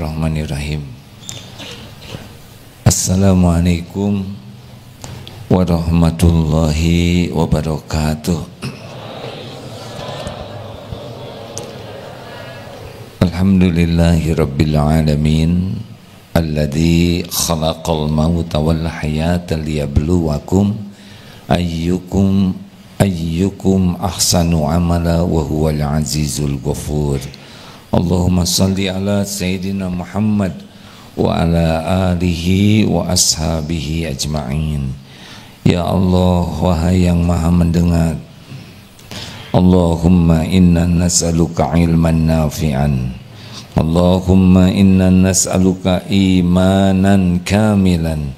Bismillahirrahmanirrahim. Assalamualaikum warahmatullahi wabarakatuh. Alhamdulillahi rabbil alamin, alladzi khalaqal mauta wal hayata liyabluwakum ayyukum ahsanu amala wa huwal azizul ghafur. Allahumma salli ala Sayyidina Muhammad wa ala alihi wa ashabihi ajma'in. Ya Allah, wahai yang maha mendengar, Allahumma inna nas'aluka ilman nafi'an, Allahumma inna nas'aluka imanan kamilan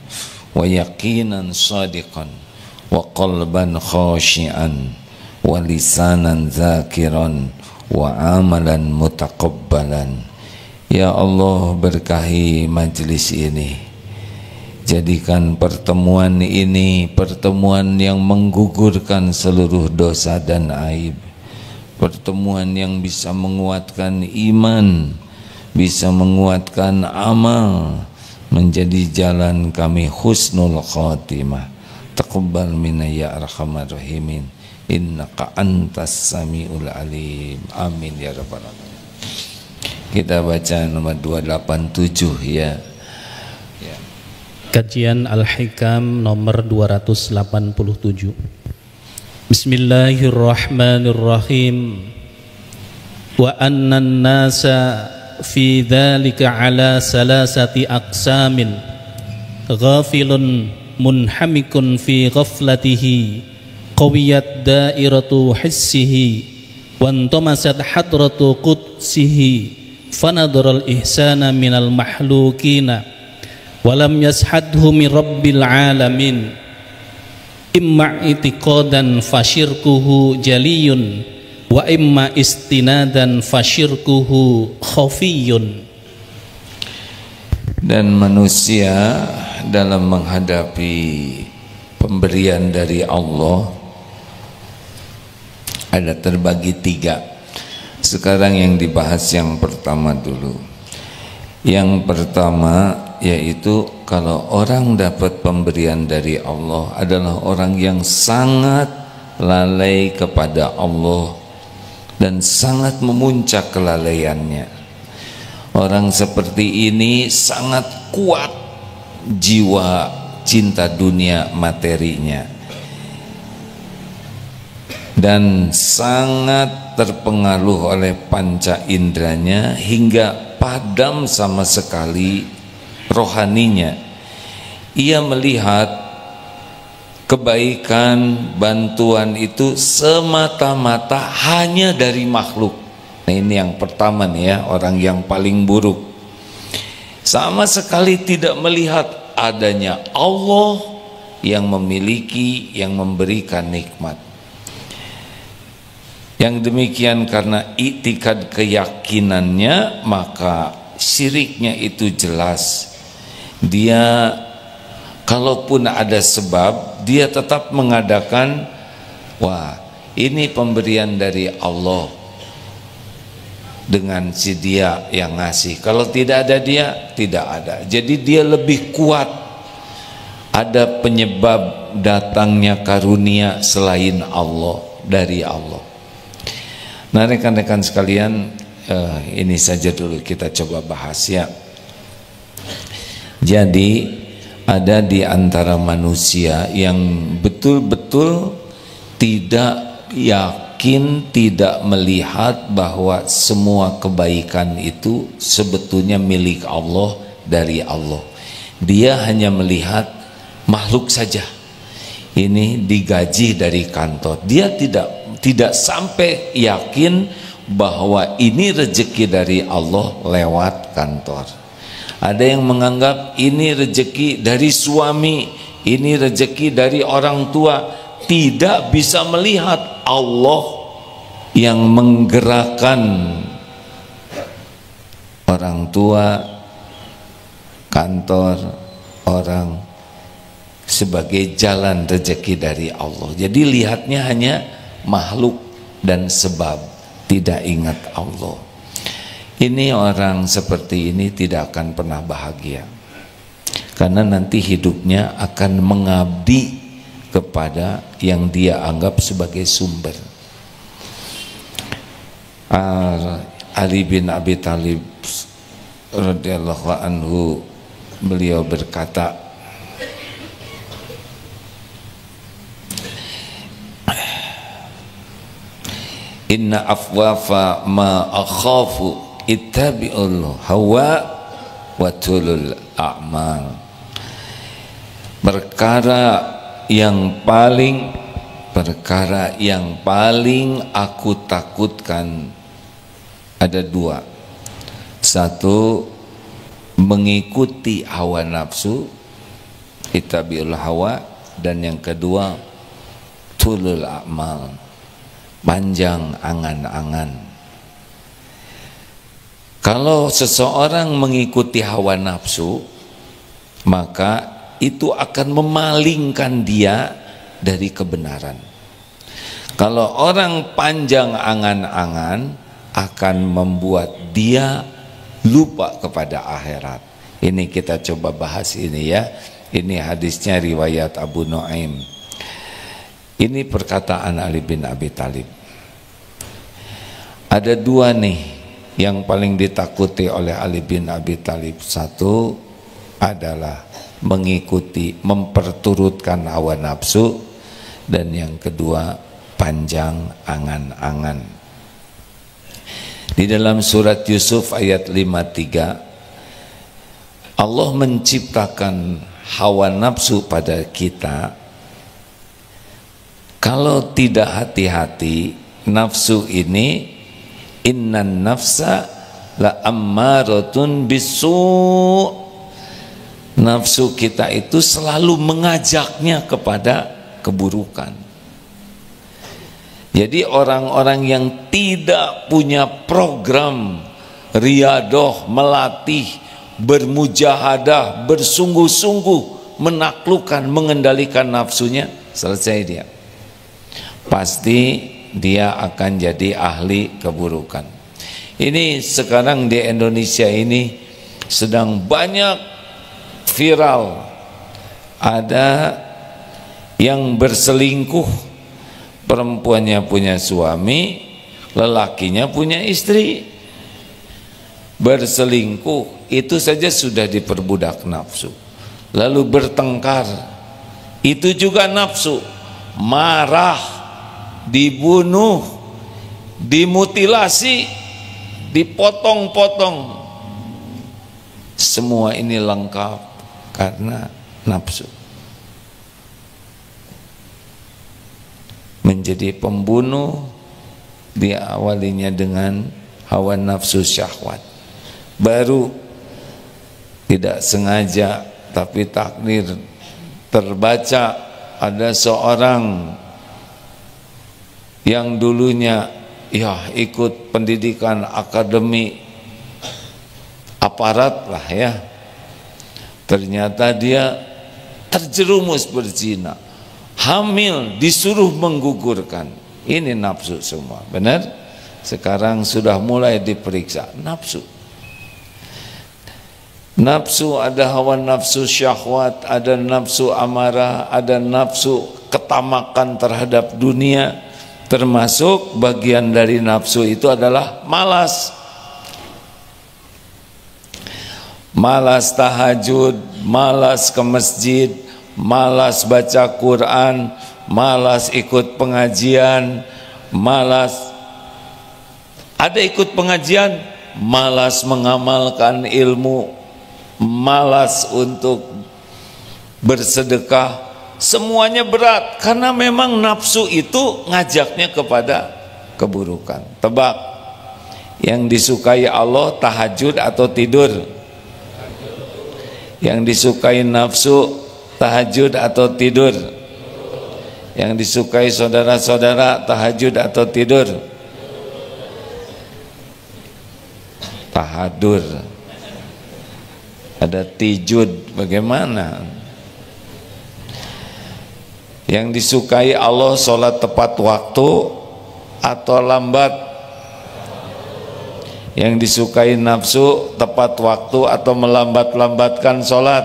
wa yaqinan sadiqan wa qalban khashi'an wa lisanan zakiran wa amalan mutaqabbalan. Ya Allah, berkahi majlis ini, jadikan pertemuan ini pertemuan yang menggugurkan seluruh dosa dan aib, pertemuan yang bisa menguatkan iman, bisa menguatkan amal, menjadi jalan kami husnul khatimah. Taqabbal minna ya arhamar rahimin, innaka antas samiul alim. Amin ya rabbal alamin. Kita baca nomor 287 ya. Kajian Al-Hikam nomor 287. Bismillahirrahmanirrahim. Wa annan nasa fi dzalika ala salasati aqsamin, ghafilun munhamikun fi ghaflatihi, qawiyat dairatu hissihi, wantamasat hadratu qudsihi, fanadaral ihsana minal mahlukina, walam yashadhu min rabbil alamin, imma itiqadan fasyirkuhu jaliyun wa imma istinadan fasyirkuhu khafiyun. Dan manusia dalam menghadapi pemberian dari Allah ada terbagi tiga. Sekarang yang dibahas yang pertama dulu. Yang pertama yaitu kalau orang dapat pemberian dari Allah adalah orang yang sangat lalai kepada Allah dan sangat memuncak kelalaiannya. Orang seperti ini sangat kuat jiwa cinta dunia materinya dan sangat terpengaruh oleh panca inderanya hingga padam sama sekali rohaninya. Ia melihat kebaikan, bantuan itu semata-mata hanya dari makhluk. Nah, ini yang pertama nih ya, orang yang paling buruk. Sama sekali tidak melihat adanya Allah yang memiliki, yang memberikan nikmat. Yang demikian karena iktikad keyakinannya, maka syiriknya itu jelas. Dia kalaupun ada sebab, dia tetap mengadakan, wah ini pemberian dari Allah dengan si dia yang ngasih. Kalau tidak ada dia, tidak ada. Jadi dia lebih kuat. Ada penyebab datangnya karunia selain Allah, dari Allah. Nah rekan-rekan sekalian, ini saja dulu kita coba bahas ya. Jadi ada di antara manusia yang betul-betul tidak yakin, tidak melihat bahwa semua kebaikan itu sebetulnya milik Allah, dari Allah. Dia hanya melihat makhluk saja. Ini digaji dari kantor. Dia tidak sampai yakin bahwa ini rezeki dari Allah lewat kantor. Ada yang menganggap ini rezeki dari suami, ini rezeki dari orang tua. Tidak bisa melihat Allah yang menggerakkan orang tua, kantor, orang sebagai jalan rezeki dari Allah. Jadi lihatnya hanya makhluk dan sebab, tidak ingat Allah. Ini orang seperti ini tidak akan pernah bahagia, karena nanti hidupnya akan mengabdi kepada yang dia anggap sebagai sumber. Ali bin Abi Thalib radhiyallahu anhu, beliau berkata, inna afwafa ma akhafu ittabi'ul hawa wa tulul a'mal. Perkara yang paling aku takutkan ada dua. Satu, mengikuti hawa nafsu, ittabi'ul hawa, dan yang kedua tulul a'mal, panjang angan-angan. Kalau seseorang mengikuti hawa nafsu, maka itu akan memalingkan dia dari kebenaran. Kalau orang panjang angan-angan, akan membuat dia lupa kepada akhirat. Ini kita coba bahas ini ya. Ini hadisnya riwayat Abu Nuaim. Ini perkataan Ali bin Abi Thalib. Ada dua nih yang paling ditakuti oleh Ali bin Abi Thalib. Satu adalah mengikuti, memperturutkan hawa nafsu, dan yang kedua panjang angan-angan. Di dalam surat Yusuf ayat 53, Allah menciptakan hawa nafsu pada kita. Kalau tidak hati-hati, nafsu ini, innan nafsa la ammaratun bisu', nafsu kita itu selalu mengajaknya kepada keburukan. Jadi orang-orang yang tidak punya program riyadah, melatih, bermujahadah, bersungguh-sungguh menaklukkan, mengendalikan nafsunya, selesai dia. Pasti dia akan jadi ahli keburukan. Ini sekarang di Indonesia ini sedang banyak viral, ada yang berselingkuh, perempuannya punya suami, lelakinya punya istri, berselingkuh, itu saja sudah diperbudak nafsu. Lalu bertengkar, itu juga nafsu. Marah, dibunuh, dimutilasi, dipotong-potong, semua ini lengkap karena nafsu. Menjadi pembunuh diawalinya dengan hawa nafsu syahwat, baru tidak sengaja tapi takdir terbaca ada seorang yang dulunya ya ikut pendidikan akademi aparat lah ya, ternyata dia terjerumus berzina, hamil, disuruh menggugurkan. Ini nafsu semua, benar? Sekarang sudah mulai diperiksa nafsu. Nafsu ada hawa nafsu syahwat, ada nafsu amarah, ada nafsu ketamakan terhadap dunia. Termasuk bagian dari nafsu itu adalah malas. Malas tahajud, malas ke masjid, malas baca Quran, malas ikut pengajian, malas ada ikut pengajian, malas mengamalkan ilmu, malas untuk bersedekah, semuanya berat karena memang nafsu itu ngajaknya kepada keburukan. Tebak, yang disukai Allah tahajud atau tidur? Yang disukai nafsu tahajud atau tidur? Yang disukai saudara-saudara tahajud atau tidur? Tahadur. Ada tijud, bagaimana? Yang disukai Allah sholat tepat waktu atau lambat? Yang disukai nafsu tepat waktu atau melambat-lambatkan sholat.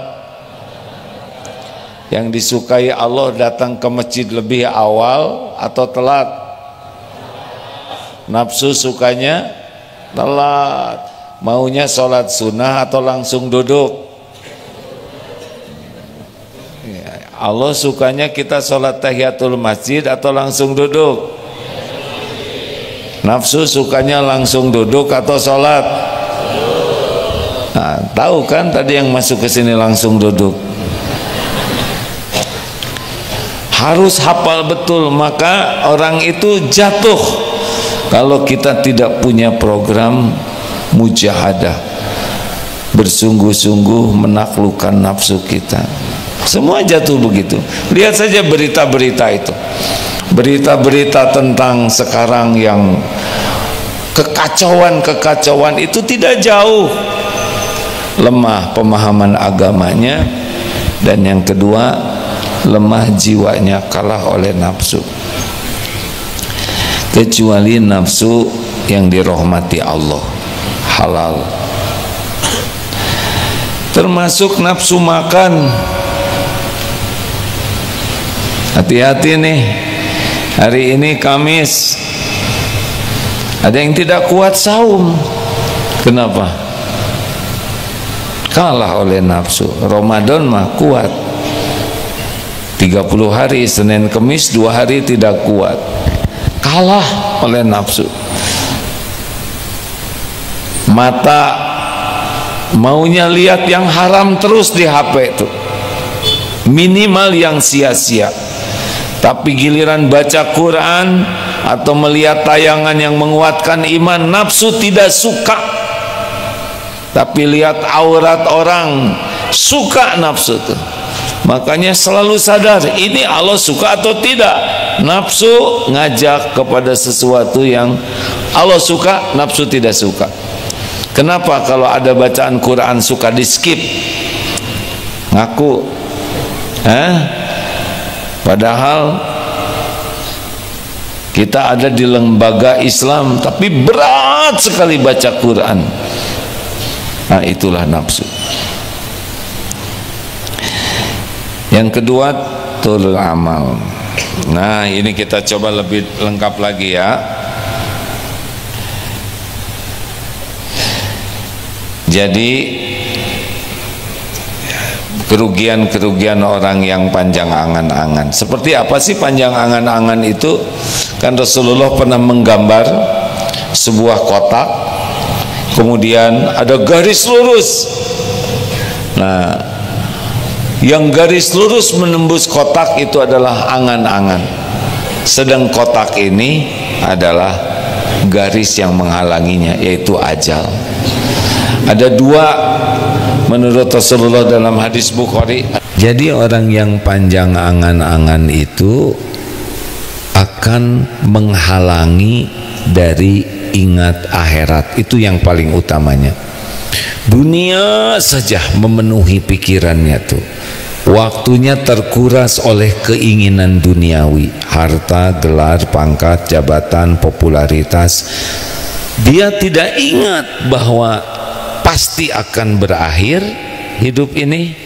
Yang disukai Allah datang ke masjid lebih awal atau telat. Nafsu sukanya telat. Maunya sholat sunnah atau langsung duduk. Allah sukanya kita sholat tahiyatul masjid atau langsung duduk. Nafsu sukanya langsung duduk atau sholat. Nah, tahu kan tadi yang masuk ke sini langsung duduk. Harus hafal betul, maka orang itu jatuh kalau kita tidak punya program mujahadah, bersungguh-sungguh menaklukkan nafsu kita. Semua jatuh begitu. Lihat saja berita-berita itu. Berita-berita tentang sekarang yang kekacauan itu tidak jauh. Lemah pemahaman agamanya, dan yang kedua lemah jiwanya, kalah oleh nafsu. Kecuali nafsu yang dirahmati Allah, halal. Termasuk nafsu makan. Hati-hati nih. Hari ini Kamis, ada yang tidak kuat saum. Kenapa? Kalah oleh nafsu. Ramadan mah kuat, 30 hari Senin Kamis, 2 hari tidak kuat. Kalah oleh nafsu. Mata maunya lihat yang haram terus di HP itu, minimal yang sia-sia. Tapi giliran baca Quran atau melihat tayangan yang menguatkan iman, nafsu tidak suka. Tapi lihat aurat orang, suka nafsu itu. Makanya selalu sadar, ini Allah suka atau tidak. Nafsu ngajak kepada sesuatu yang Allah suka, nafsu tidak suka. Kenapa kalau ada bacaan Quran suka di skip? Ngaku, padahal kita ada di lembaga Islam tapi berat sekali baca Quran. Nah, itulah nafsu. Yang kedua, tulul amal. Nah, ini kita coba lebih lengkap lagi ya. Jadi kerugian-kerugian orang yang panjang angan-angan. Seperti apa sih panjang angan-angan itu? Kan Rasulullah pernah menggambar sebuah kotak, kemudian ada garis lurus. Nah, yang garis lurus menembus kotak itu adalah angan-angan. Sedang kotak ini adalah garis yang menghalanginya, yaitu ajal. Ada 2 menurut Rasulullah dalam hadis Bukhari. Jadi orang yang panjang angan-angan itu akan menghalangi dari ingat akhirat. Itu yang paling utamanya. Dunia saja memenuhi pikirannya tuh. Waktunya terkuras oleh keinginan duniawi, harta, gelar, pangkat, jabatan, popularitas. Dia tidak ingat bahwa pasti akan berakhir hidup ini,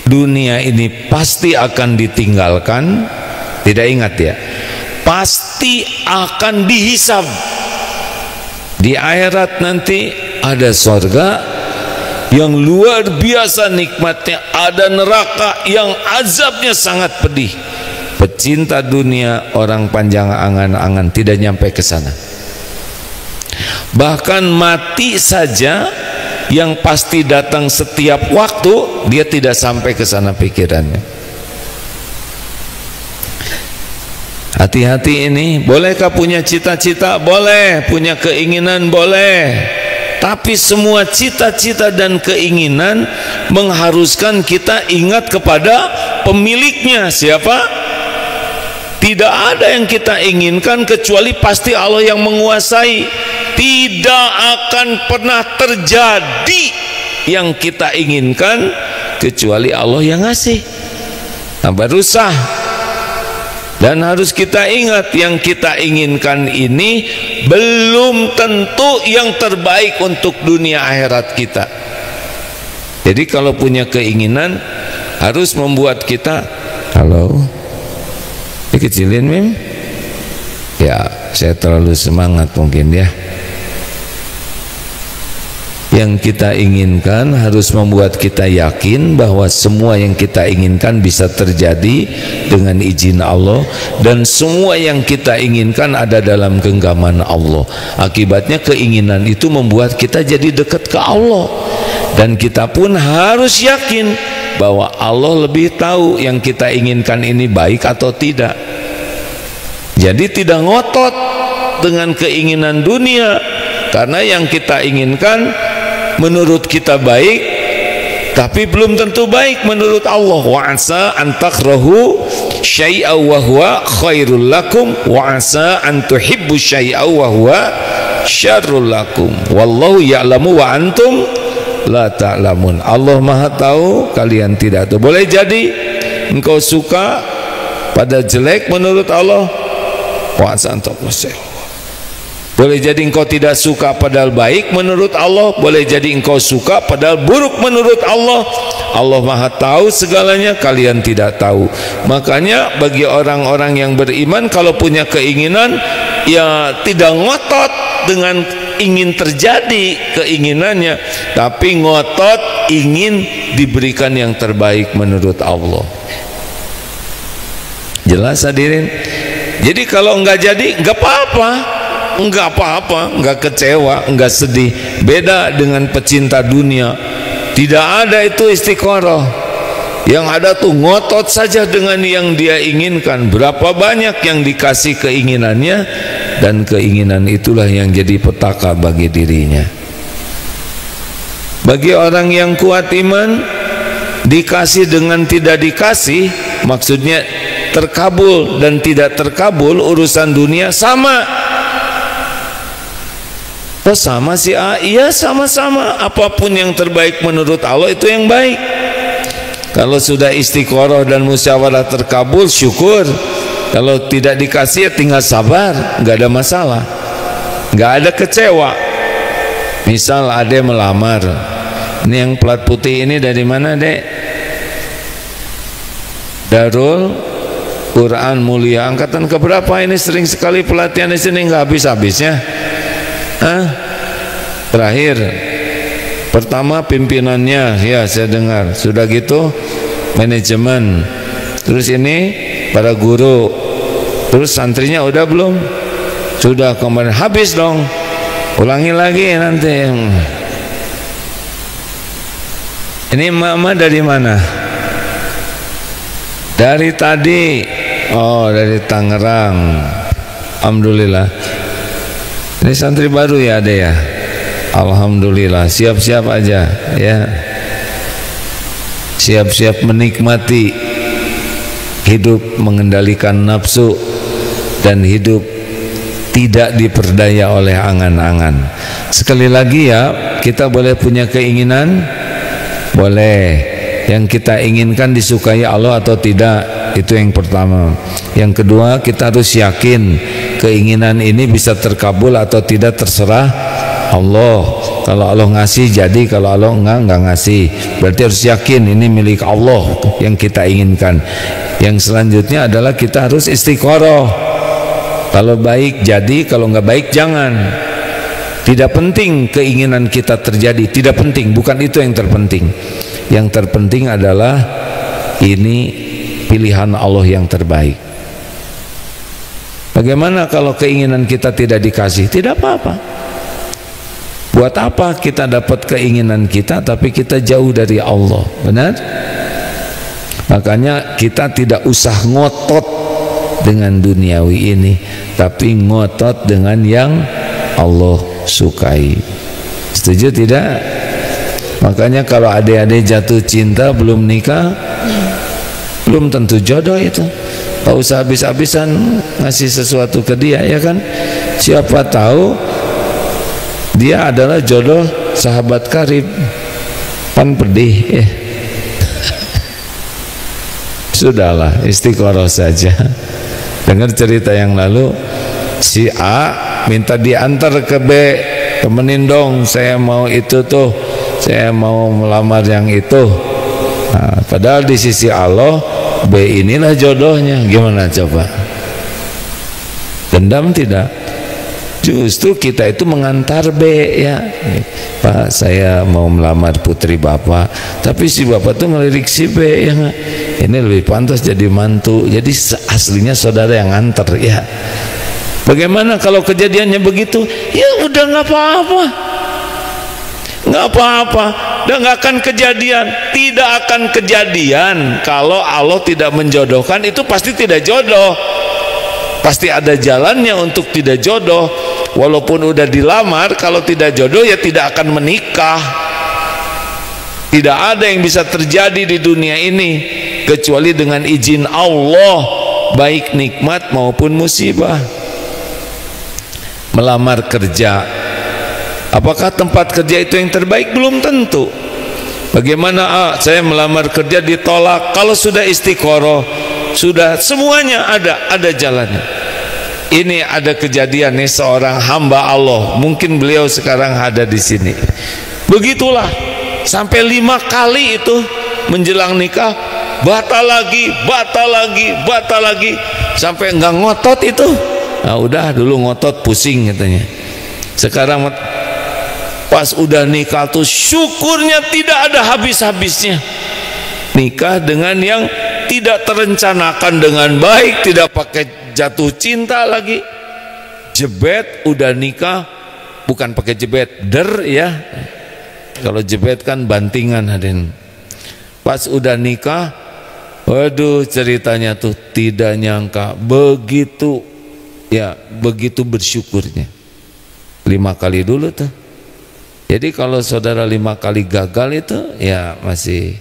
dunia ini pasti akan ditinggalkan. Tidak ingat ya, pasti akan dihisab. Di akhirat nanti ada surga yang luar biasa nikmatnya, ada neraka yang azabnya sangat pedih. Pecinta dunia, orang panjang angan-angan tidak nyampe ke sana. Bahkan mati saja yang pasti datang setiap waktu, dia tidak sampai ke sana pikirannya. Hati-hati ini. Bolehkah punya cita-cita? Boleh. Punya keinginan? Boleh. Tapi semua cita-cita dan keinginan mengharuskan kita ingat kepada pemiliknya. Siapa? Tidak ada yang kita inginkan kecuali pasti Allah yang menguasai. Tidak akan pernah terjadi yang kita inginkan kecuali Allah yang ngasih. Nah, baru sah. Dan harus kita ingat, yang kita inginkan ini belum tentu yang terbaik untuk dunia akhirat kita. Jadi kalau punya keinginan harus membuat kita, halo, dikecilin Mim? Ya, saya terlalu semangat mungkin ya. Yang kita inginkan harus membuat kita yakin bahwa semua yang kita inginkan bisa terjadi dengan izin Allah, dan semua yang kita inginkan ada dalam genggaman Allah. Akibatnya keinginan itu membuat kita jadi dekat ke Allah, dan kita pun harus yakin bahwa Allah lebih tahu yang kita inginkan ini baik atau tidak. Jadi tidak ngotot dengan keinginan dunia, karena yang kita inginkan menurut kita baik, tapi belum tentu baik menurut Allah. Wa asa an takrahu syai'an wa huwa khairul lakum wa asa an tuhibbu syai'an wa huwa syarrul lakum wallahu ya'lamu wa antum la ta'lamun. Allah Maha tahu, kalian tidak tahu. Boleh jadi engkau suka pada jelek menurut Allah, wa asa an takrahu syai'an. Boleh jadi engkau tidak suka padahal baik menurut Allah, boleh jadi engkau suka padahal buruk menurut Allah. Allah Maha tahu segalanya, kalian tidak tahu. Makanya bagi orang-orang yang beriman, kalau punya keinginan ya tidak ngotot dengan ingin terjadi keinginannya, tapi ngotot ingin diberikan yang terbaik menurut Allah. Jelas hadirin? Jadi kalau enggak jadi enggak apa-apa, enggak apa-apa, enggak kecewa, enggak sedih. Beda dengan pecinta dunia, tidak ada itu istiqoroh. Yang ada tuh ngotot saja dengan yang dia inginkan. Berapa banyak yang dikasih keinginannya, dan keinginan itulah yang jadi petaka bagi dirinya. Bagi orang yang kuat iman, dikasih dengan tidak dikasih, maksudnya terkabul dan tidak terkabul urusan dunia sama. Oh sama sih, iya sama-sama. Apapun yang terbaik menurut Allah itu yang baik. Kalau sudah istiqoroh dan musyawarah terkabul, syukur. Kalau tidak dikasih ya tinggal sabar, nggak ada masalah, nggak ada kecewa. Misal ada melamar, ini yang plat putih ini dari mana dek? Darul Quran Mulia, angkatan keberapa ini? Sering sekali pelatihan di sini nggak habis-habisnya. Terakhir pertama pimpinannya, ya saya dengar. Sudah gitu manajemen, terus ini para guru, terus santrinya udah belum? Sudah, kemarin habis dong, ulangi lagi nanti. Ini mama dari mana? Dari tadi. Oh dari Tangerang. Alhamdulillah. Ini santri baru ya ada ya. Alhamdulillah, siap-siap aja ya. Siap-siap menikmati hidup mengendalikan nafsu dan hidup tidak diperdaya oleh angan-angan. Sekali lagi ya, kita boleh punya keinginan, boleh. Yang kita inginkan disukai Allah atau tidak, itu yang pertama. Yang kedua, kita harus yakin keinginan ini bisa terkabul atau tidak terserah Allah. Kalau Allah ngasih jadi, kalau Allah enggak ngasih. Berarti harus yakin ini milik Allah yang kita inginkan. Yang selanjutnya adalah kita harus istiqoroh. Kalau baik jadi, kalau enggak baik jangan. Tidak penting keinginan kita terjadi, tidak penting, bukan itu yang terpenting. Yang terpenting adalah ini pilihan Allah yang terbaik. Bagaimana kalau keinginan kita tidak dikasih? Tidak apa-apa. Buat apa kita dapat keinginan kita tapi kita jauh dari Allah? Benar? Makanya kita tidak usah ngotot dengan duniawi ini, tapi ngotot dengan yang Allah sukai. Setuju tidak? Makanya kalau adik-adik jatuh cinta belum nikah, belum tentu jodoh itu. Tak usah habis-habisan ngasih sesuatu ke dia, ya kan? Siapa tahu dia adalah jodoh sahabat karib. Pan pedih ya. Sudahlah, istiqoroh saja. Dengar cerita yang lalu, si A minta diantar ke B, temenin dong, saya mau itu tuh, saya mau melamar yang itu. Nah, padahal di sisi Allah B inilah jodohnya. Gimana coba? Dendam tidak? Justru kita itu mengantar B, ya Pak, saya mau melamar putri Bapak, tapi si Bapak tuh ngelirik si B, ya nggak? Ini lebih pantas jadi mantu. Jadi aslinya saudara yang nganter, ya. Bagaimana kalau kejadiannya begitu? Ya udah, nggak apa-apa, nggak apa-apa, udah nggak akan kejadian. Tidak akan kejadian kalau Allah tidak menjodohkan, itu pasti tidak jodoh. Pasti ada jalannya untuk tidak jodoh. Walaupun udah dilamar, kalau tidak jodoh ya tidak akan menikah. Tidak ada yang bisa terjadi di dunia ini kecuali dengan izin Allah, baik nikmat maupun musibah. Melamar kerja, apakah tempat kerja itu yang terbaik? Belum tentu. Bagaimana saya melamar kerja ditolak? Kalau sudah istiqoroh, sudah semuanya ada jalannya. Ini ada kejadian nih, seorang hamba Allah, mungkin beliau sekarang ada di sini. Begitulah sampai 5 kali itu menjelang nikah, batal lagi, sampai enggak ngotot itu. Nah, udah dulu ngotot pusing katanya. Sekarang pas udah nikah tuh syukurnya tidak ada habis-habisnya. Nikah dengan yang tidak terencanakan dengan baik, tidak pakai jatuh cinta lagi, jebet, udah nikah, bukan pakai jebet, ya. Kalau jebet kan bantingan, hadirin. Pas udah nikah, waduh ceritanya tuh tidak nyangka begitu, ya begitu bersyukurnya. 5 kali dulu tuh. Jadi kalau saudara 5 kali gagal itu, ya masih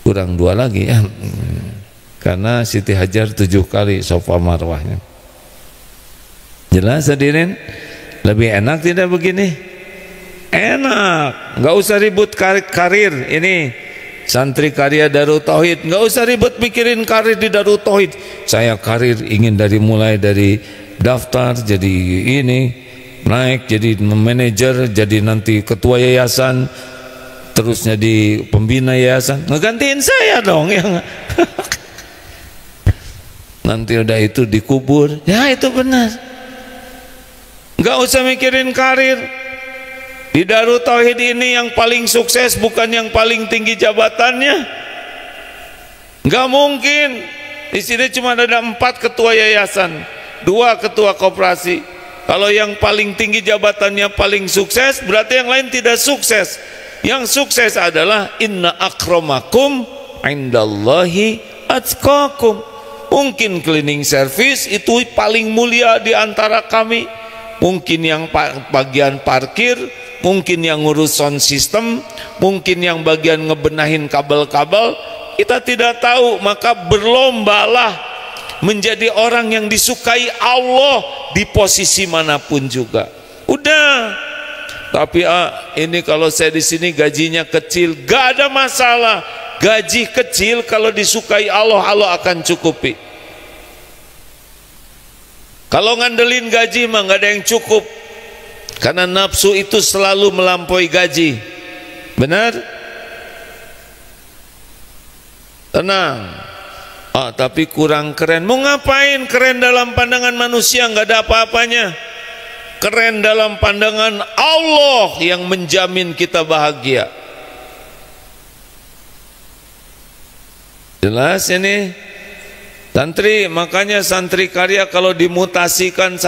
kurang 2 lagi, ya. Karena Siti Hajar 7 kali Safa Marwahnya. Jelas hadirin? Lebih enak tidak begini? Enak, nggak usah ribut karir. Ini santri karya Darut Tauhid, nggak usah ribut mikirin karir di Darut Tauhid. Saya karir ingin mulai dari daftar, jadi ini naik jadi manajer, jadi nanti ketua yayasan, terus jadi pembina yayasan. Ngegantiin saya dong, ya. Nanti udah itu dikubur, ya itu benar. Nggak usah mikirin karir. Di Darut Tauhid ini yang paling sukses bukan yang paling tinggi jabatannya. Nggak mungkin. Di sini cuma ada 4 ketua yayasan, 2 ketua koperasi. Kalau yang paling tinggi jabatannya paling sukses, berarti yang lain tidak sukses. Yang sukses adalah inna akramakum indallahi atqakum. Mungkin cleaning service itu paling mulia di antara kami, mungkin yang bagian parkir, mungkin yang ngurus sound system, mungkin yang bagian ngebenahin kabel-kabel. Kita tidak tahu, maka berlombalah menjadi orang yang disukai Allah di posisi manapun juga. Udah. Tapi ini kalau saya di sini gajinya kecil, gak ada masalah. Gaji kecil kalau disukai Allah, Allah akan cukupi. Kalau ngandelin gaji mah nggak ada yang cukup, karena nafsu itu selalu melampaui gaji. Benar? Tenang. Tapi kurang keren. Mau ngapain keren dalam pandangan manusia? Nggak ada apa-apanya. Keren dalam pandangan Allah yang menjamin kita bahagia. Jelas ini santri. Makanya santri karya kalau dimutasikan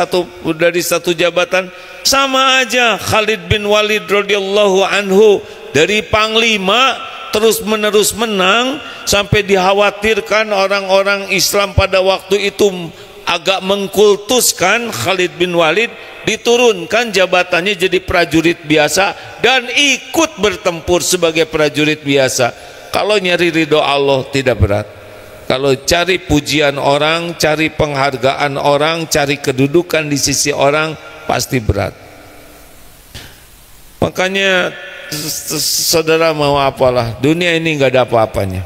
dari satu jabatan, sama aja. Khalid bin Walid radhiyallahu anhu dari panglima terus menerus menang sampai dikhawatirkan orang-orang Islam pada waktu itu agak mengkultuskan Khalid bin Walid, diturunkan jabatannya jadi prajurit biasa dan ikut bertempur sebagai prajurit biasa. Kalau nyari ridho Allah tidak berat. Kalau cari pujian orang, cari penghargaan orang, cari kedudukan di sisi orang, pasti berat. Makanya saudara mau apalah, dunia ini nggak ada apa-apanya.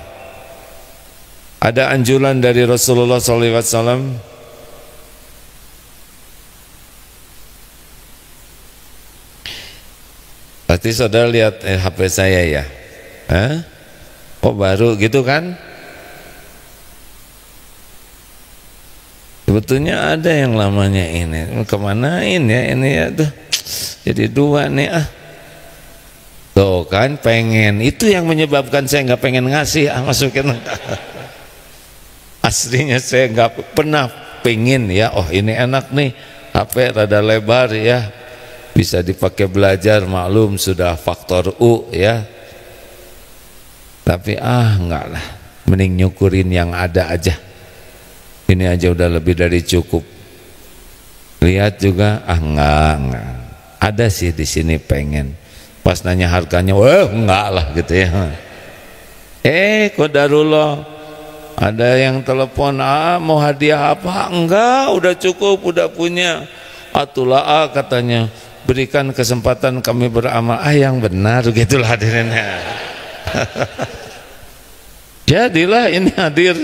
Ada anjuran dari Rasulullah SAW, Pasti saudara lihat HP saya ya. Oh baru gitu kan? Sebetulnya ada yang lamanya ini. Kemanain ya ini ya tuh. Jadi dua nih Tuh kan pengen. Itu yang menyebabkan saya nggak pengen ngasih masukin. Aslinya saya nggak pernah pengen ya. Oh ini enak nih. HP rada lebar ya. Bisa dipakai belajar, maklum sudah faktor U ya. Tapi enggak lah, mending nyukurin yang ada aja. Ini aja udah lebih dari cukup. Lihat juga enggak. Ada sih di sini pengen. Pas nanya harganya, wah enggak lah gitu ya. Qadarullah, ada yang telepon, mau hadiah apa? Enggak, udah cukup, udah punya. Atulah katanya, berikan kesempatan kami beramal. Yang benar gitulah hadirinnya. Jadilah ini hadir.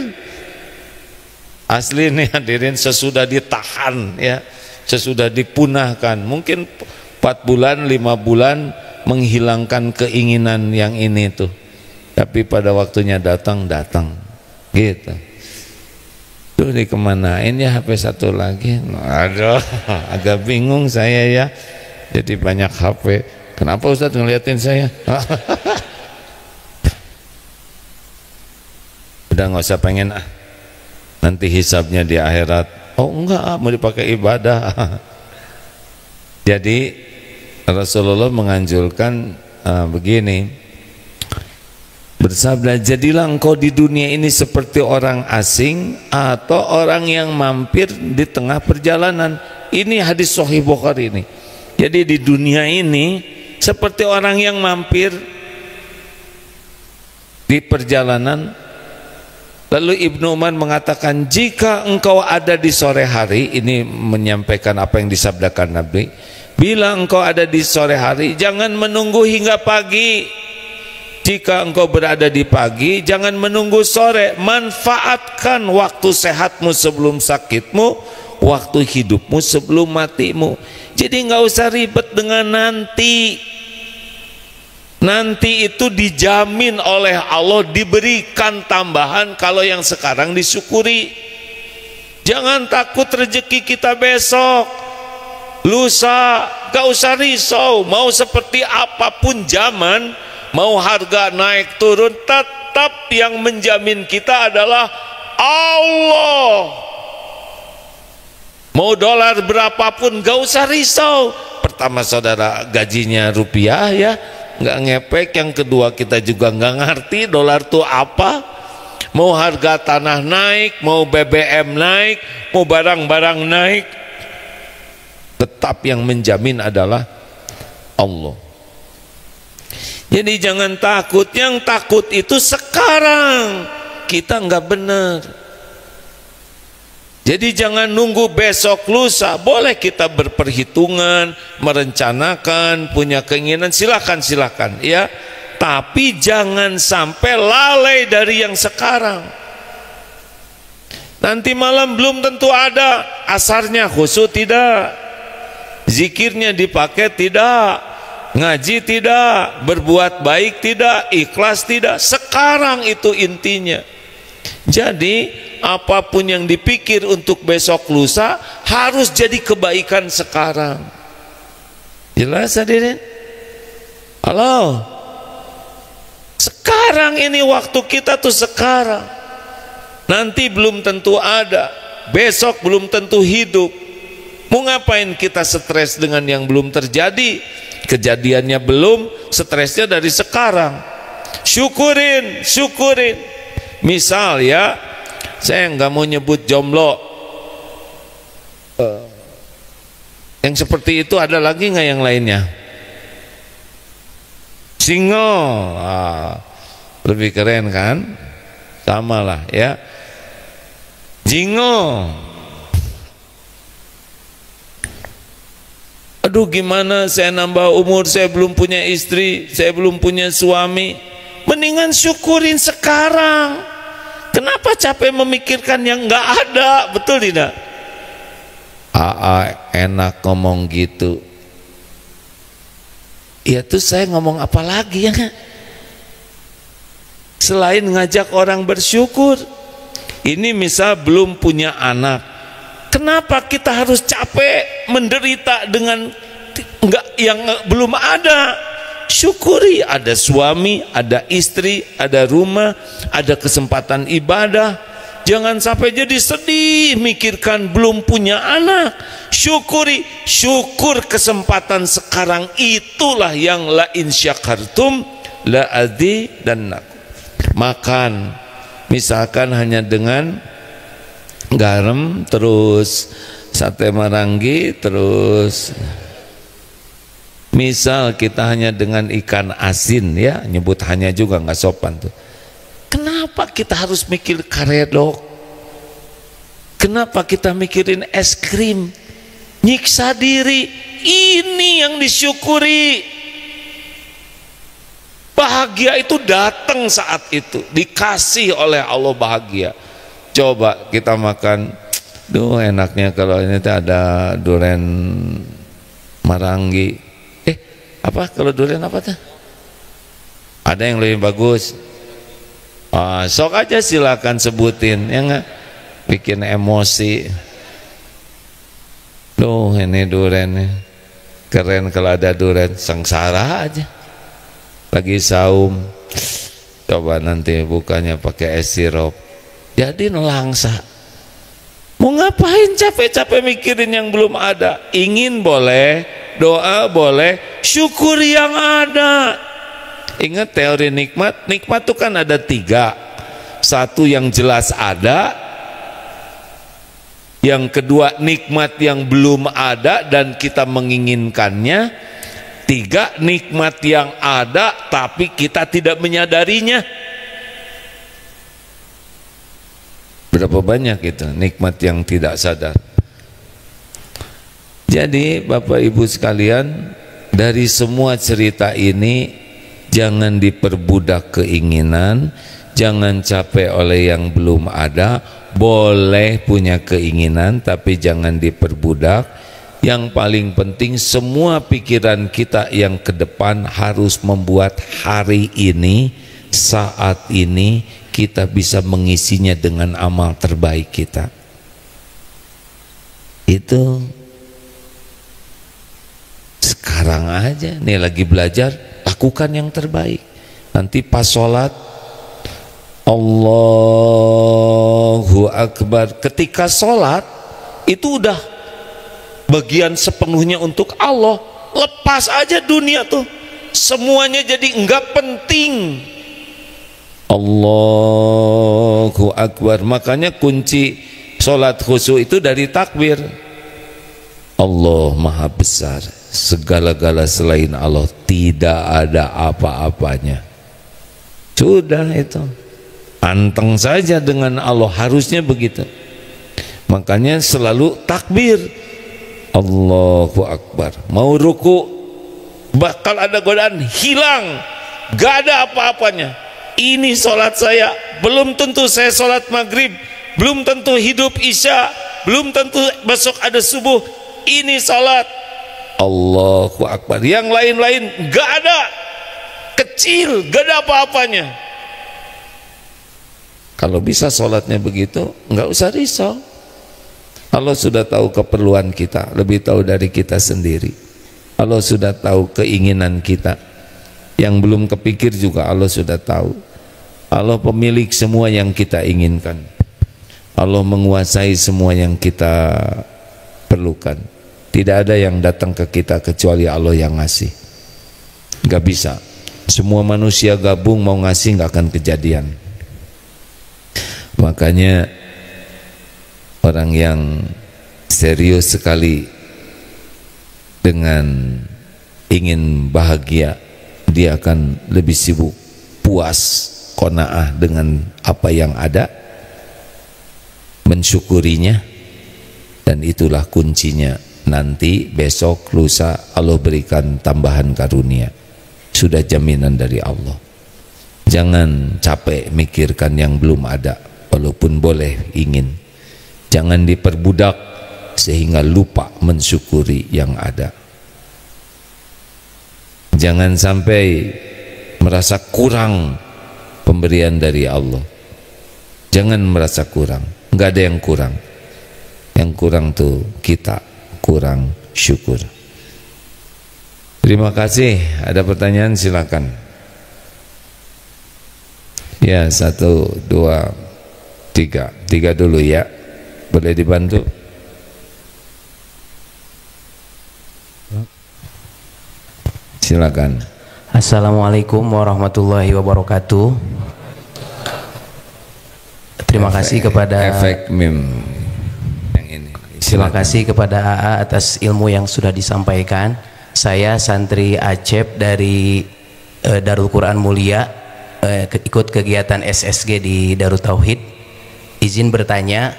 Asli ini hadirin sesudah ditahan ya, sesudah dipunahkan. Mungkin 4 bulan, 5 bulan menghilangkan keinginan yang ini tuh. Tapi pada waktunya datang gitu. Tuh dikemanain ya HP satu lagi. Aduh, agak bingung saya ya. Jadi banyak HP. Kenapa Ustadz ngeliatin saya? Udah nggak usah pengen nanti hisabnya di akhirat. Oh enggak, mau dipakai ibadah. Jadi Rasulullah menganjurkan begini, bersabda, jadilah engkau di dunia ini seperti orang asing atau orang yang mampir di tengah perjalanan. Ini hadis Sahih Bukhari ini. Jadi di dunia ini seperti orang yang mampir di perjalanan. Lalu Ibnu Umar mengatakan, jika engkau ada di sore hari, ini menyampaikan apa yang disabdakan Nabi, bila engkau ada di sore hari, jangan menunggu hingga pagi. Jika engkau berada di pagi, jangan menunggu sore. Manfaatkan waktu sehatmu sebelum sakitmu, waktu hidupmu sebelum matimu. Jadi nggak usah ribet dengan nanti. Nanti itu dijamin oleh Allah, diberikan tambahan kalau yang sekarang disyukuri. Jangan takut rezeki kita besok, lusa, gak usah risau. Mau seperti apapun zaman, mau harga naik turun, tetap yang menjamin kita adalah Allah. Mau dolar berapapun gak usah risau. Pertama saudara gajinya rupiah ya, nggak ngepek. Yang kedua kita juga nggak ngerti dolar tuh apa. Mau harga tanah naik, mau BBM naik, mau barang-barang naik, tetap yang menjamin adalah Allah. Jadi jangan takut. Yang takut itu sekarang kita nggak benar. Jadi jangan nunggu besok lusa. Boleh kita berperhitungan, merencanakan, punya keinginan, silakan ya. Tapi jangan sampai lalai dari yang sekarang. Nanti malam belum tentu ada. Asarnya khusyuk tidak, zikirnya dipakai tidak, ngaji tidak, berbuat baik tidak, ikhlas tidak. Sekarang itu intinya. Jadi apapun yang dipikir untuk besok lusa harus jadi kebaikan sekarang. Jelas hadirin? Halo? Sekarang ini waktu kita tuh sekarang. Nanti belum tentu ada, besok belum tentu hidup. Mau ngapain kita stres dengan yang belum terjadi? Kejadiannya belum, stresnya dari sekarang. Syukurin. Misal ya, saya nggak mau nyebut jomblo. Yang seperti itu ada lagi nggak yang lainnya? Single, lebih keren kan? Sama lah ya. Jingo. Aduh gimana saya nambah umur, saya belum punya istri, saya belum punya suami. Mendingan syukurin sekarang. Kenapa capek memikirkan yang nggak ada? Betul tidak? Enak ngomong gitu. Ya tuh saya ngomong apa lagi ya, selain ngajak orang bersyukur. Ini misal belum punya anak, kenapa kita harus capek menderita dengan yang belum ada? Syukuri, ada suami, ada istri, ada rumah, ada kesempatan ibadah. Jangan sampai jadi sedih mikirkan belum punya anak. Syukuri, syukur kesempatan sekarang, itulah yang la in syakartum la adi dan nak. Makan misalkan hanya dengan garam, terus sate maranggi, terus misal kita hanya dengan ikan asin, ya nyebut hanya juga nggak sopan tuh. Kenapa kita harus mikir karedok? Kenapa kita mikirin es krim? Nyiksa diri. Ini yang disyukuri. Bahagia itu datang saat itu, dikasih oleh Allah bahagia. Coba kita makan, duh enaknya kalau ini ada durian maranggi. Apa kalau durian apa tuh? Ada yang lebih bagus. Sok aja silakan sebutin, ya nggak? Bikin emosi. Duh ini duriannya keren, kalau ada durian, sengsara aja. Lagi saum, coba nanti bukanya pakai es sirup, jadi nelangsa. Mau ngapain capek-capek mikirin yang belum ada? Ingin boleh, doa boleh, syukur yang ada. Ingat teori nikmat, nikmat itu kan ada 3. Satu yang jelas ada, yang kedua nikmat yang belum ada dan kita menginginkannya. 3, nikmat yang ada tapi kita tidak menyadarinya. Berapa banyak itu nikmat yang tidak sadar. Jadi Bapak Ibu sekalian, dari semua cerita ini jangan diperbudak keinginan, jangan capek oleh yang belum ada. Boleh punya keinginan tapi jangan diperbudak. Yang paling penting, semua pikiran kita yang ke depan harus membuat hari ini, saat ini kita bisa mengisinya dengan amal terbaik kita. Itu sekarang aja nih lagi belajar, lakukan yang terbaik. Nanti pas sholat, Allahu Akbar, ketika sholat itu udah bagian sepenuhnya untuk Allah. Lepas aja dunia tuh, semuanya jadi enggak penting. Allahu Akbar. Makanya kunci sholat khusyuk itu dari takbir. Allah maha besar, segala-gala selain Allah tidak ada apa-apanya. Sudah itu, anteng saja dengan Allah, harusnya begitu. Makanya selalu takbir, Allahu Akbar. Mau ruku, bakal ada godaan, hilang, gak ada apa-apanya. Ini sholat saya, belum tentu saya sholat maghrib, belum tentu hidup isya, belum tentu besok ada subuh. Ini sholat, Allahu Akbar. Yang lain-lain gak ada, kecil, gak ada apa-apanya. Kalau bisa sholatnya begitu, nggak usah risau. Allah sudah tahu keperluan kita, lebih tahu dari kita sendiri. Allah sudah tahu keinginan kita, yang belum kepikir juga Allah sudah tahu. Allah pemilik semua yang kita inginkan. Allah menguasai semua yang kita perlukan. Tidak ada yang datang ke kita kecuali Allah yang ngasih. Gak bisa. Semua manusia gabung mau ngasih gak akan kejadian. Makanya orang yang serius sekali dengan ingin bahagia, dia akan lebih sibuk, puas, qanaah dengan apa yang ada, mensyukurinya, dan itulah kuncinya. Nanti besok lusa Allah berikan tambahan karunia, sudah jaminan dari Allah. Jangan capek mikirkan yang belum ada, walaupun boleh ingin. Jangan diperbudak sehingga lupa mensyukuri yang ada. Jangan sampai merasa kurang pemberian dari Allah. Jangan merasa kurang. Nggak ada yang kurang. Yang kurang tuh kita kurang syukur. Terima kasih. Ada pertanyaan silakan. Ya, 1, 2, 3. 3 dulu ya. Boleh dibantu? Silakan. Assalamualaikum warahmatullahi wabarakatuh. Terima kasih kepada efek meme yang ini. Terima kasih kepada AA atas ilmu yang sudah disampaikan. Saya santri Acep dari Darul Quran Mulia, ikut kegiatan SSG di Darut Tauhid. Izin bertanya,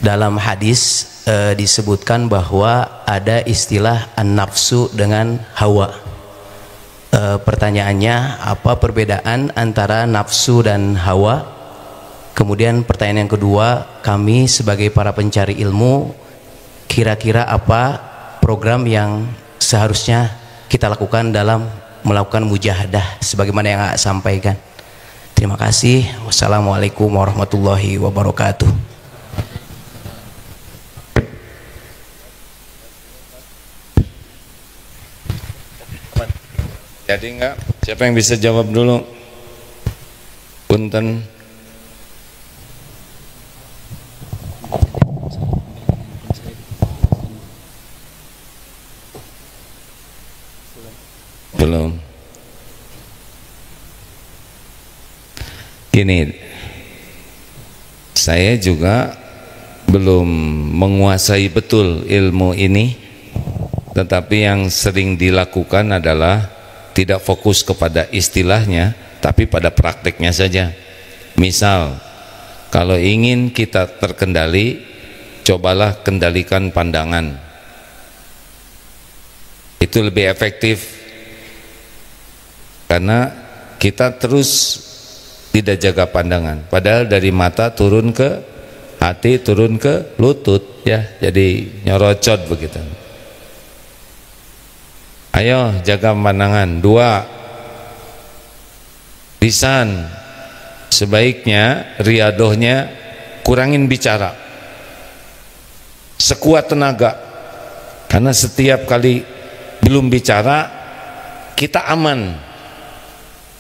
dalam hadis disebutkan bahwa ada istilah an-nafsu dengan hawa. Pertanyaannya, apa perbedaan antara nafsu dan hawa? Kemudian pertanyaan yang kedua, kami sebagai para pencari ilmu, kira-kira apa program yang seharusnya kita lakukan dalam melakukan mujahadah sebagaimana yang saya sampaikan. Terima kasih. Wassalamualaikum warahmatullahi wabarakatuh. Jadi enggak? Siapa yang bisa jawab dulu? Punten. Belum. Gini, saya juga belum menguasai betul ilmu ini, tetapi yang sering dilakukan adalah tidak fokus kepada istilahnya, tapi pada prakteknya saja. Misal, kalau ingin kita terkendali, cobalah kendalikan pandangan. Itu lebih efektif, karena kita terus tidak jaga pandangan, padahal dari mata turun ke hati, turun ke lutut, ya, jadi nyorocot begitu. Ayo jaga pandangan. 2, lisan, sebaiknya riadohnya kurangin bicara sekuat tenaga, karena setiap kali belum bicara kita aman.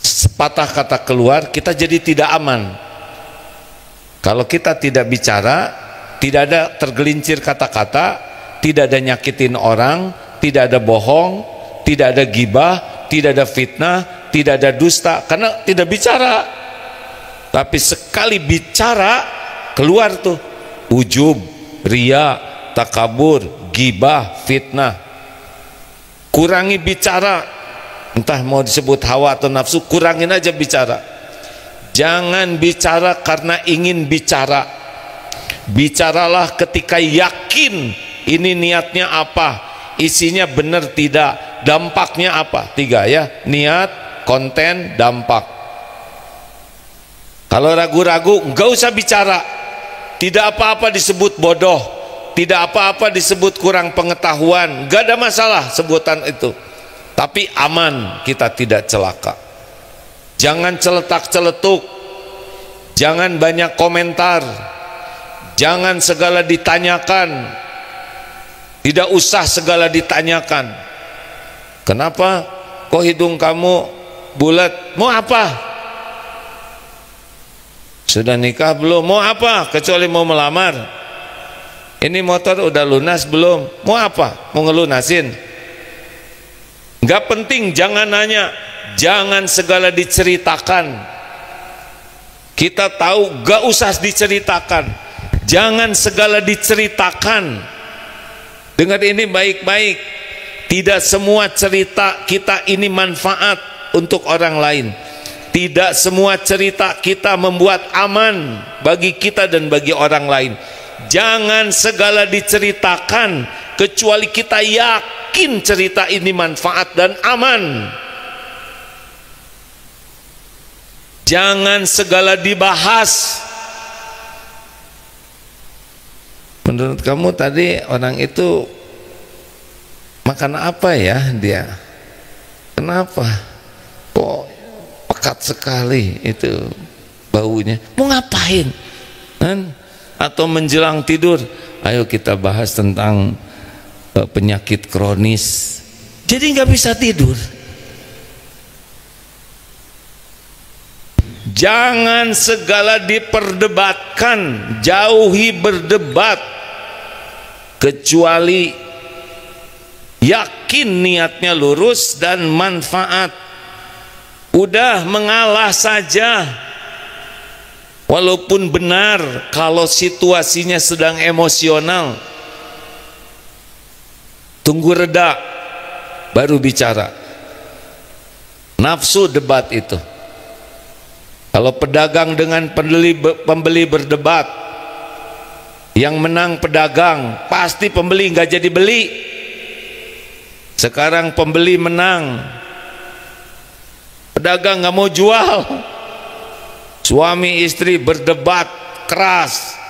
Sepatah kata keluar kita jadi tidak aman. Kalau kita tidak bicara, tidak ada tergelincir kata-kata, tidak ada nyakitin orang, tidak ada bohong, tidak ada gibah, tidak ada fitnah, tidak ada dusta, karena tidak bicara. Tapi sekali bicara keluar tuh ujub, ria, takabur, gibah, fitnah. Kurangi bicara. Entah mau disebut hawa atau nafsu, kurangin aja bicara. Jangan bicara karena ingin bicara. Bicaralah ketika yakin ini niatnya apa, isinya benar tidak, dampaknya apa. 3 ya, niat, konten, dampak. Kalau ragu-ragu, enggak usah bicara. Tidak apa-apa disebut bodoh, tidak apa-apa disebut kurang pengetahuan, enggak ada masalah sebutan itu. Tapi aman, kita tidak celaka. Jangan celetak-celetuk, jangan banyak komentar, jangan segala ditanyakan, tidak usah segala ditanyakan. Kenapa kok hidung kamu bulat? Mau apa? Sudah nikah belum? Mau apa? Kecuali mau melamar. Ini motor udah lunas belum? Mau apa? Mau ngelunasin? Gak penting, jangan nanya, jangan segala diceritakan. Kita tahu gak usah diceritakan, jangan segala diceritakan. Dengar ini baik-baik, tidak semua cerita kita ini manfaat untuk orang lain. Tidak semua cerita kita membuat aman bagi kita dan bagi orang lain. Jangan segala diceritakan kecuali kita yakin cerita ini manfaat dan aman. Jangan segala dibahas. Menurut kamu tadi orang itu makan apa ya dia? Kenapa? Kok pekat sekali itu baunya? Mau ngapain? Kan? Atau menjelang tidur, ayo kita bahas tentang penyakit kronis. Jadi nggak bisa tidur. Jangan segala diperdebatkan, jauhi berdebat, kecuali yakin niatnya lurus dan manfaat. Udah mengalah saja, walaupun benar kalau situasinya sedang emosional. Tunggu reda baru bicara. Nafsu debat itu. Kalau pedagang dengan pembeli berdebat, yang menang pedagang, pasti pembeli nggak jadi beli. Sekarang pembeli menang, pedagang nggak mau jual. Suami istri berdebat keras,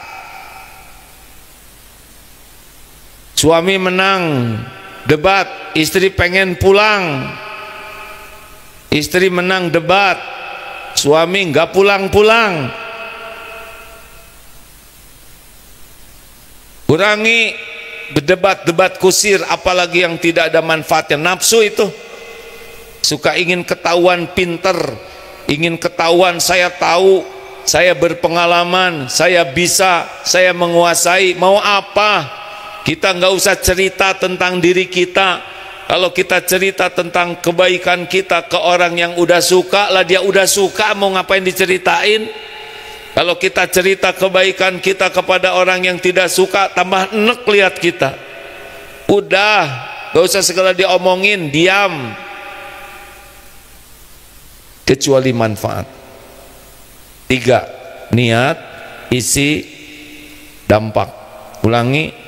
suami menang debat, istri pengen pulang. Istri menang debat, suami nggak pulang-pulang. Kurangi berdebat-debat kusir, apalagi yang tidak ada manfaatnya. Nafsu itu suka ingin ketahuan pinter, ingin ketahuan saya tahu, saya berpengalaman, saya bisa, saya menguasai. Mau apa? Kita nggak usah cerita tentang diri kita. Kalau kita cerita tentang kebaikan kita ke orang yang udah suka, lah dia udah suka, mau ngapain diceritain? Kalau kita cerita kebaikan kita kepada orang yang tidak suka, tambah enek lihat kita. Udah, gak usah segala diomongin, diam. Kecuali manfaat. 3, niat, isi, dampak. Ulangi.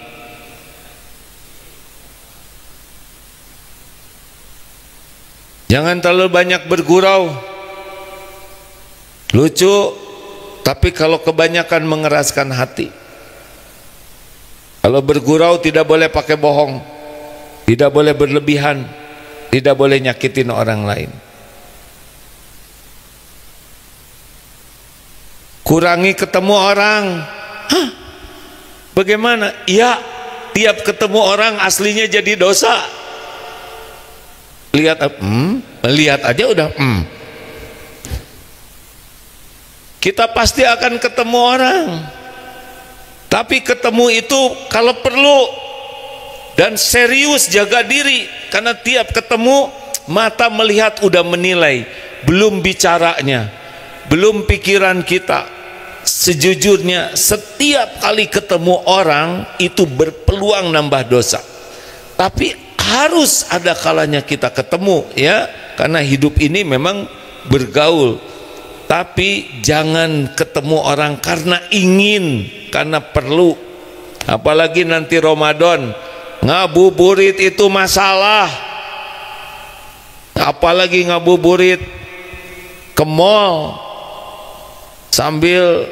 Jangan terlalu banyak bergurau. Lucu, tapi kalau kebanyakan mengeraskan hati. Kalau bergurau tidak boleh pakai bohong, tidak boleh berlebihan, tidak boleh nyakitin orang lain. Kurangi ketemu orang. Hah? Bagaimana? Ya, tiap ketemu orang aslinya jadi dosa. Lihat, lihat aja udah. Kita pasti akan ketemu orang, tapi ketemu itu kalau perlu dan serius, jaga diri, karena tiap ketemu mata melihat udah menilai, belum bicaranya, belum pikiran kita. Sejujurnya setiap kali ketemu orang itu berpeluang nambah dosa, tapi harus ada kalanya kita ketemu, ya, karena hidup ini memang bergaul. Tapi jangan ketemu orang karena ingin, karena perlu. Apalagi nanti Ramadan, ngabuburit itu masalah. Apalagi ngabuburit ke mall sambil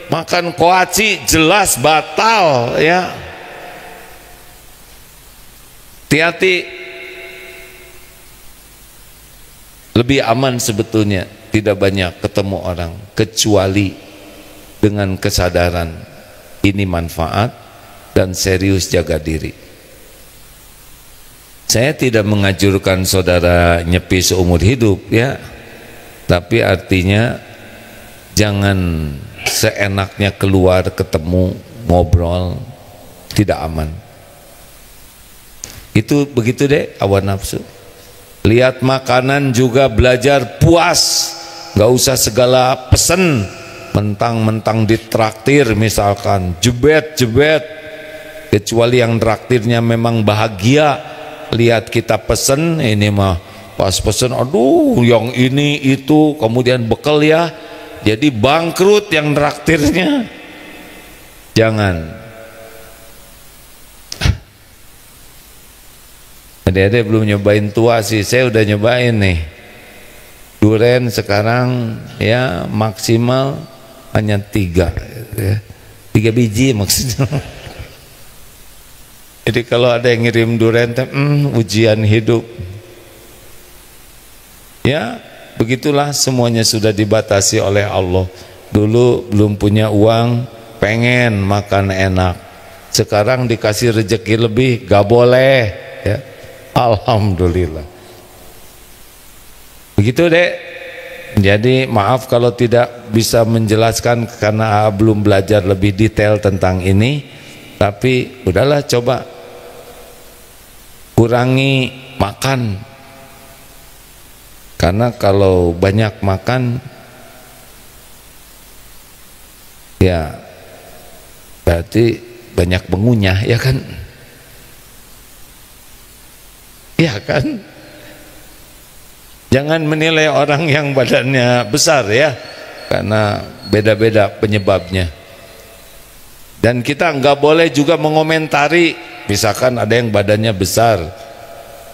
makan koaci, jelas batal, ya. Hati-hati. Lebih aman sebetulnya tidak banyak ketemu orang, kecuali dengan kesadaran ini manfaat dan serius jaga diri. Saya tidak menganjurkan saudara nyepi seumur hidup, ya, tapi artinya jangan seenaknya keluar ketemu ngobrol, tidak aman. Itu begitu deh hawa nafsu. Lihat makanan juga belajar puas, nggak usah segala pesen, mentang-mentang ditraktir misalkan, jebet-jebet, kecuali yang traktirnya memang bahagia. Lihat kita pesen, ini mah pas pesen, aduh yang ini itu, kemudian bekal ya, jadi bangkrut yang traktirnya. Jangan. Adik-adik belum nyobain tua sih, saya udah nyobain nih. Duren sekarang ya maksimal hanya 3, ya. 3 biji maksudnya. Jadi kalau ada yang ngirim duren, ujian hidup. Ya, begitulah, semuanya sudah dibatasi oleh Allah. Dulu belum punya uang, pengen makan enak. Sekarang dikasih rezeki lebih, gak boleh. Ya, alhamdulillah. Begitu dek. Jadi maaf kalau tidak bisa menjelaskan karena belum belajar lebih detail tentang ini. Tapi udahlah, coba kurangi makan. Karena kalau banyak makan, ya berarti banyak mengunyah, ya kan? Ya kan? Jangan menilai orang yang badannya besar ya, karena beda-beda penyebabnya. Dan kita nggak boleh juga mengomentari, misalkan ada yang badannya besar,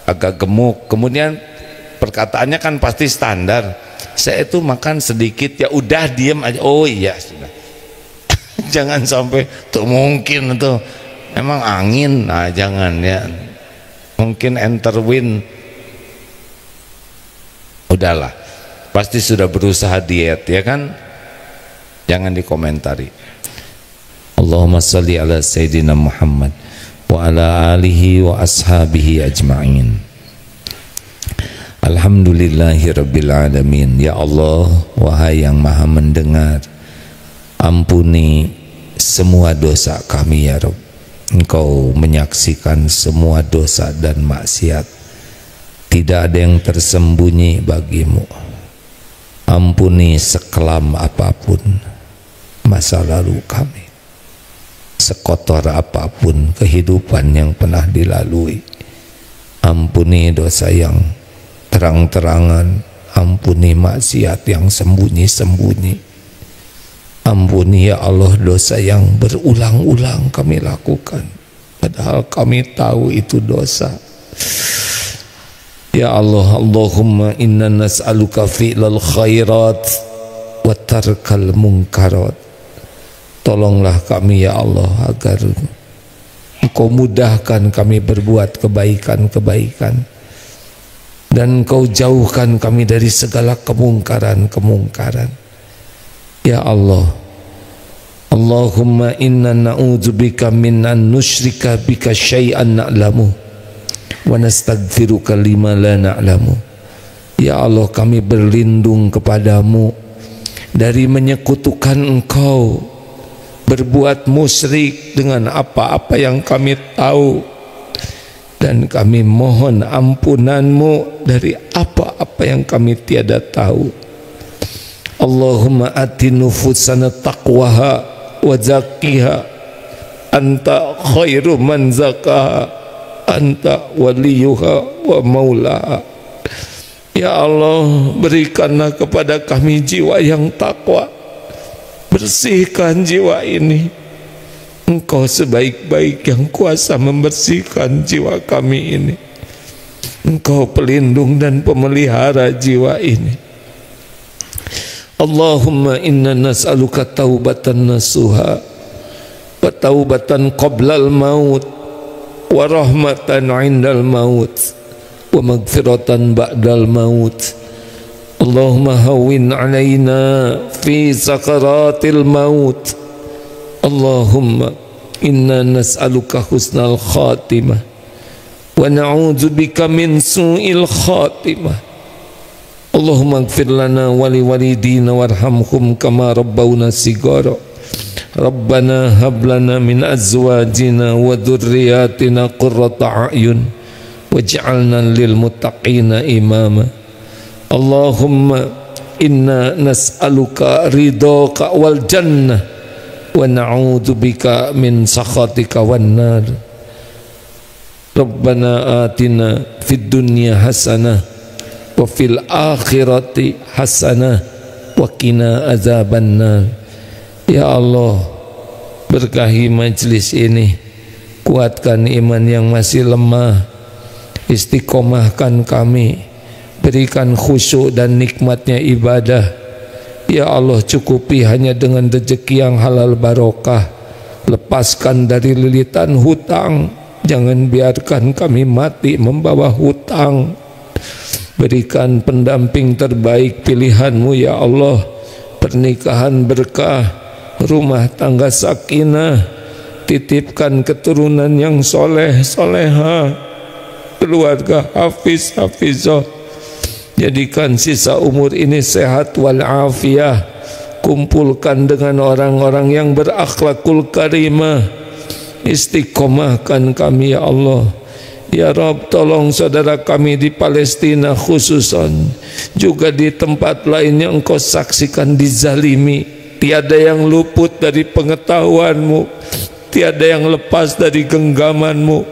agak gemuk, kemudian perkataannya kan pasti standar, saya itu makan sedikit, ya udah diem aja, oh iya sudah. Jangan sampai tuh mungkin tuh emang angin, nah jangan ya, mungkin enter wind, udahlah, pasti sudah berusaha diet ya kan, jangan dikomentari. Allahumma salli ala Sayyidina Muhammad wa ala alihi wa ashabihi ajma'in. Alhamdulillahirabbil alamin. Ya Allah, wahai yang maha mendengar, ampuni semua dosa kami ya Rabb. Engkau menyaksikan semua dosa dan maksiat, tidak ada yang tersembunyi bagimu. Ampuni sekelam apapun masa lalu kami, sekotor apapun kehidupan yang pernah dilalui. Ampuni dosa yang terang-terangan, ampuni maksiat yang sembunyi-sembunyi. Ampuni ya Allah dosa yang berulang-ulang kami lakukan, padahal kami tahu itu dosa. Ya Allah, Allahumma inna nas'aluka fi'lal khairat wa tarkal munkarat. Tolonglah kami ya Allah agar Engkau mudahkan kami berbuat kebaikan-kebaikan, dan Engkau jauhkan kami dari segala kemungkaran-kemungkaran. Ya Allah, Allahumma inna na'udzubika min an nusyrika bika syai'an na'lamu wa nastaghfiruka lima la na'lamu. Ya Allah, kami berlindung kepadamu dari menyekutukan Engkau, berbuat musyrik dengan apa-apa yang kami tahu, dan kami mohon ampunanmu dari apa-apa yang kami tiada tahu. Allahumma ati nufusana taqwaha wa zakkiha anta khairu man zakaha anta waliyuha wa maulaha. Ya Allah, berikanlah kepada kami jiwa yang takwa, bersihkan jiwa ini. Engkau sebaik-baik yang kuasa membersihkan jiwa kami ini. Engkau pelindung dan pemelihara jiwa ini. Allahumma inna nas'aluka taubatan nasuha wa taubatan qablal maut wa rahmatan indal maut wa magfiratan ba'dal maut. Allahumma hawwin alaina fi sakaratil maut. Allahumma inna nas'aluka husnal khatimah wa na'udzubika min su'il khatimah. Allahumma ighfir lana wa liwalidina warhamhum kama rabbawna sigara. Rabbana hab lana min azwajina wa dhurriyyatina qurrata a'yun waj'alna lil muttaqina imama. Allahumma inna nas'aluka ridhaka wal jannah wa na'udzubika min sakhatika wan nar. Rabbana atina fid dunya hasanah wa fil akhirati hasanah wa qina azabannar. Ya Allah, berkahi majlis ini, kuatkan iman yang masih lemah, istiqomahkan kami, berikan khusyuk dan nikmatnya ibadah. Ya Allah, cukupi hanya dengan rezeki yang halal barokah, lepaskan dari lilitan hutang, jangan biarkan kami mati membawa hutang. Berikan pendamping terbaik pilihan-Mu ya Allah, pernikahan berkah, rumah tangga sakinah, titipkan keturunan yang soleh soleha, keluarga hafiz hafizah, jadikan sisa umur ini sehat walafiah, kumpulkan dengan orang-orang yang berakhlakul karimah, istiqomahkan kami ya Allah. Ya Rabb, tolong saudara kami di Palestina khususan, juga di tempat lain yang Engkau saksikan dizalimi. Tiada yang luput dari pengetahuan-Mu, tiada yang lepas dari genggaman-Mu.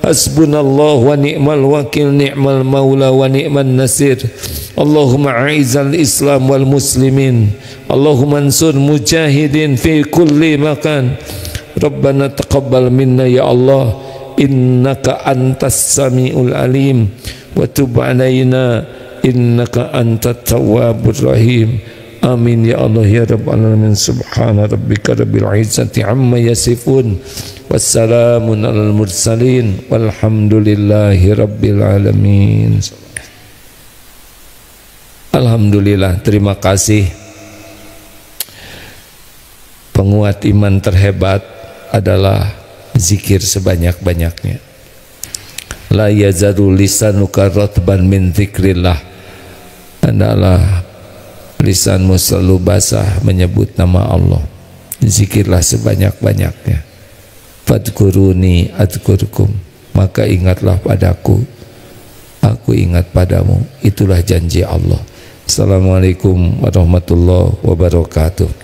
Hasbunallah wa ni'mal wakil, ni'mal maula wa ni'man nasir. Allahumma a'izal islam wal muslimin, Allahumma ansur mujahidin fi kulli makan. Rabbana taqabbal minna ya Allah, innaka antas sami'ul alim, wa tub alaina innaka antat tawwabur rahim. Amin ya Allah ya rabbal alamin. Subhana rabbika rabbil izzati amma yasifun, wassalamun alal mursalin, walhamdulillahi rabbil alamin. Alhamdulillah, terima kasih. Penguat iman terhebat adalah zikir sebanyak-banyaknya. La yazaru lisanuka ratban min zikrillah. Adalah lisanmu selalu basah menyebut nama Allah. Zikirlah sebanyak-banyaknya. Fadkuruni adkurkum, maka ingatlah padaku, aku ingat padamu. Itulah janji Allah. Assalamualaikum warahmatullahi wabarakatuh.